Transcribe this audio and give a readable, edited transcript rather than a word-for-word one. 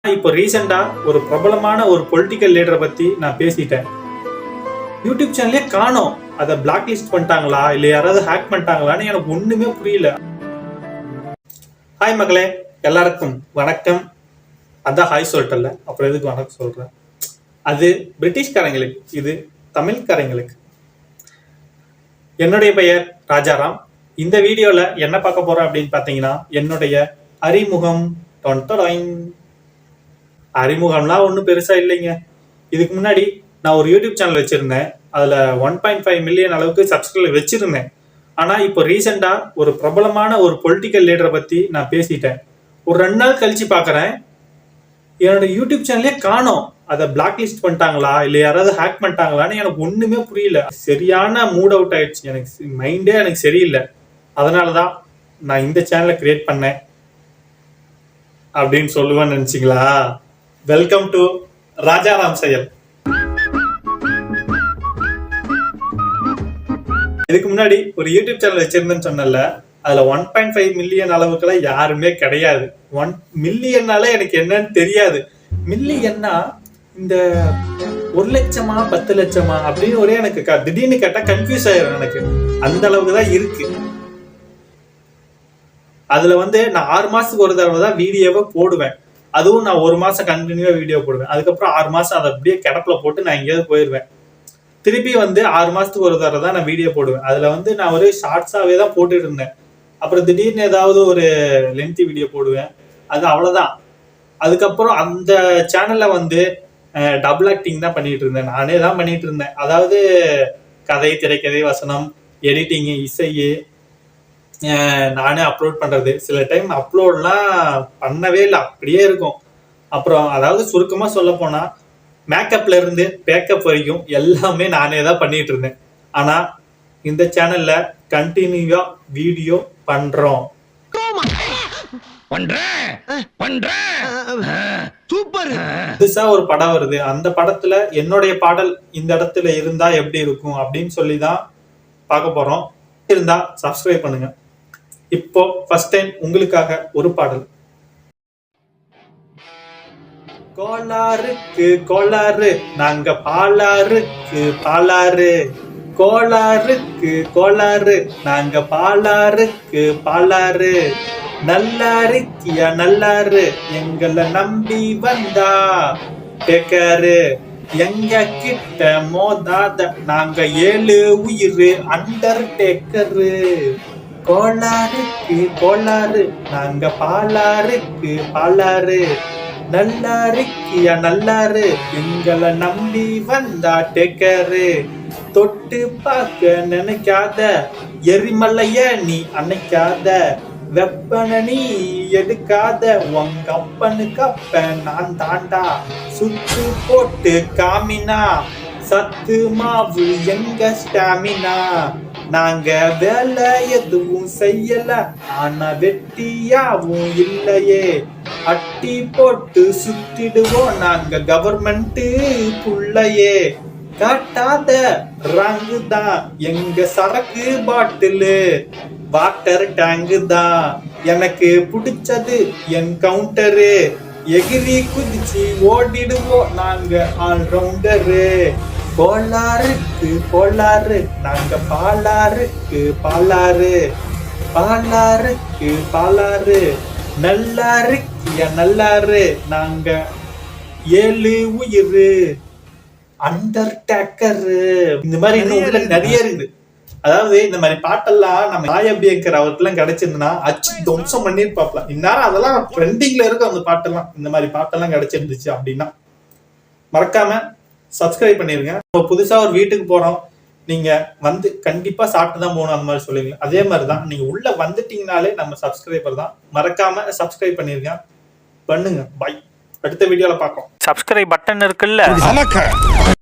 இப்போ ரீசெண்டா ஒரு பிரபலமான ஒரு பொலிட்டிக்கல் லீடரை பத்தி நான் பேசிட்டேன். யூடியூப் சேனலே காணோம். அதை பிளாக் லிஸ்ட் பண்ணிட்டாங்களா இல்ல யாராவது ஹேக் பண்ணிட்டாங்களான்னு எனக்கு ஒண்ணுமே புரியல. ஹாய் மகளே, எல்லாருக்கும் வணக்கம். அதான் ஹாய் சொல்லிட்டல, அப்புறம் எதுக்கு வணக்கம் சொல்றேன்? அது பிரிட்டிஷ்காரங்களுக்கு, இது தமிழ்காரங்களுக்கு. என்னுடைய பெயர் ராஜாராம். இந்த வீடியோல என்ன பார்க்க போறோம் அப்படின்னு பாத்தீங்கன்னா, என்னுடைய அறிமுகம். அறிமுகம்லாம் ஒன்றும் பெருசா இல்லைங்க. இதுக்கு முன்னாடி நான் ஒரு யூடியூப் சேனல் வச்சிருந்தேன். அதுல 1.5 மில்லியன் அளவுக்கு சப்ஸ்கிரைபர் வச்சிருந்தேன். ஆனா இப்போ ரீசெண்டா ஒரு பிரபலமான ஒரு பொலிட்டிக்கல் லீடரை பத்தி நான் பேசிட்டேன். ஒரு 2 நாள் கழிச்சு பாக்குறேன், என்னோட யூடியூப் சேனலே காணோம். அதை பிளாக் லிஸ்ட் பண்ணிட்டாங்களா இல்ல யாராவது ஹேக் பண்ணிட்டாங்களான்னு எனக்கு ஒண்ணுமே புரியல. சரியான மூட் அவுட் ஆயிடுச்சு. எனக்கு மைண்டே எனக்கு சரியில்லை. அதனாலதான் நான் இந்த சேனலை கிரியேட் பண்ணேன் அப்படின்னு சொல்லுவேன்னு நினைச்சீங்களா? வெல்கம் டு ராஜாராம் செயல். இதுக்கு முன்னாடி ஒரு யூடியூப் சேனல் வச்சிருந்தேன்னு சொன்னல, அதுல 1.5 மில்லியன் அளவுக்குலாம் யாருமே கிடையாது. 1 மில்லியன்னால எனக்கு என்னன்னு தெரியாது. மில்லியன்னா இந்த 1 லட்சமா 10 லட்சமா அப்படின்னு ஒரே எனக்கு திடீர்னு கேட்டா கன்ஃபியூஸ் ஆயிரும். எனக்கு அந்த அளவுக்கு தான் இருக்கு. அதுல நான் 6 மாசத்துக்கு ஒரு தடவை தான் வீடியோவை போடுவேன். அதுவும் நான் 1 மாசம் கண்டினியூவா வீடியோ போடுவேன். அதுக்கப்புறம் 6 மாசம் அதை அப்படியே கிடப்புல போட்டு நான் எங்கேயாவது போயிடுவேன். திருப்பி 6 மாசத்துக்கு ஒரு தடவை தான் நான் வீடியோ போடுவேன். அதுல நான் ஒரு ஷார்ட்ஸாவே தான் போட்டுட்டு இருந்தேன். அப்புறம் திடீர்னு ஏதாவது ஒரு லென்த்தி வீடியோ போடுவேன். அது அவ்வளவுதான். அதுக்கப்புறம் அந்த சேனல்ல டபுள் ஆக்டிங் தான் பண்ணிட்டு இருந்தேன். நானே தான் பண்ணிட்டு இருந்தேன். அதாவது கதை, திரைக்கதை, வசனம், எடிட்டிங், இசையே நானே அப்லோட் பண்றது. சில டைம் அப்லோட்லாம் பண்ணவே இல்லை, அப்படியே இருக்கும். அப்புறம் அதாவது சுருக்கமா சொல்ல போனா, மேக்கப்ல இருந்து பேக்கப் வரைக்கும் எல்லாமே நானே தான் பண்ணிட்டு இருந்தேன். ஆனா இந்த சேனல்ல கண்டினியூவா வீடியோ பண்றோம். புதுசா ஒரு படம் வருது, அந்த படத்துல என்னுடைய பாடல் இந்த இடத்துல இருந்தா எப்படி இருக்கும் அப்படின்னு சொல்லிதான் பார்க்க போறோம். இருந்தா சப்ஸ்கிரைப் பண்ணுங்க. இப்போ ஃபர்ஸ்ட் டைம் உங்களுக்காக ஒரு பாடல். கோளாறுக்கு கோளாறு, நாங்க பாலாறுக்கு பாலாறு. கோளாறுக்கு கோளாறு, நாங்க பாலாறுக்கு பாலாறு. நல்லாருக்கியா நல்லாரு, எங்களை நம்பி வந்தா கேக்காரு. எங்க கிட்ட மோதாத, நாங்க 7 உயிர் அண்டர் டேக்கரு. கோளாறுக்கு கோளாறு, நாங்க பாலாறுக்கு பாலாறு. நல்லாருக்கியா நல்லாரு, எங்களை நம்பி வந்தா டேக்கரு. தொட்டு பார்க்க நினைக்காத, எரிமலைய நீ அணைக்காத. வெப்பன நீ எடுக்காத, உங்க அப்பனுக்கு அப்ப நான் தாண்டா. சுத்து போட்டு காமினா, சத்து மாவு எங்க ஸ்டாமினா. நாங்க வேலை எதுவும் செய்யல, ஆனா வெட்டியாவும் இல்லையே. அட்டி போட்டு சுத்திடுவோம் நாங்க கவர்மெண்ட் புள்ளையே. காட்டாத ரங்கு தான் எங்க சரக்கு பாட்டிலு, வாட்டர் டேங்கு தான் எனக்கு பிடிச்சது என் கவுண்டரு. எகிரி குதிச்சு ஓடிடுவோம் நாங்க ஆல்ரவுண்டரு. கோளாறுக்கு கோளாறு, நாங்க பாலாறுக்கு பாலாறு. பாலாறுக்கு பாலாறு, நல்லாருக்கியா நல்லாரு, நாங்க 7 உயிர் அண்டர் டேக்கரு. இந்த மாதிரி இன்னும் நிறைய இருக்குது. அதாவது இந்த மாதிரி பாட்டெல்லாம் நம்ம நாயபியங்கர் அவருக்கெல்லாம் கிடைச்சிருந்தா அச்சு துவம்சம் பண்ணிருப்பாப்ல. இந்நேரம் அதெல்லாம் ட்ரெண்டிங்ல இருக்கும். அந்த பாட்டெல்லாம், இந்த மாதிரி பாட்டெல்லாம் கிடைச்சிருந்துச்சு அப்படின்னா மறக்காம சப்ஸ்கிரைப் பண்ணிருங்க. இப்போ புதுசா ஒரு வீட்டுக்கு போறோம், நீங்க கண்டிப்பா சாப்பிட்டு தான் போகணும் அந்த மாதிரி சொல்லுவீங்க. அதே மாதிரிதான் நீங்க உள்ள வந்துட்டீங்கனாலே நம்ம சப்ஸ்கிரைபர் தான். மறக்காம சப்ஸ்கிரைப் பண்ணிருங்க. பண்ணுங்க. பை. அடுத்த வீடியோல பார்ப்போம். சப்ஸ்கிரைப் பட்டன் இருக்குல்ல,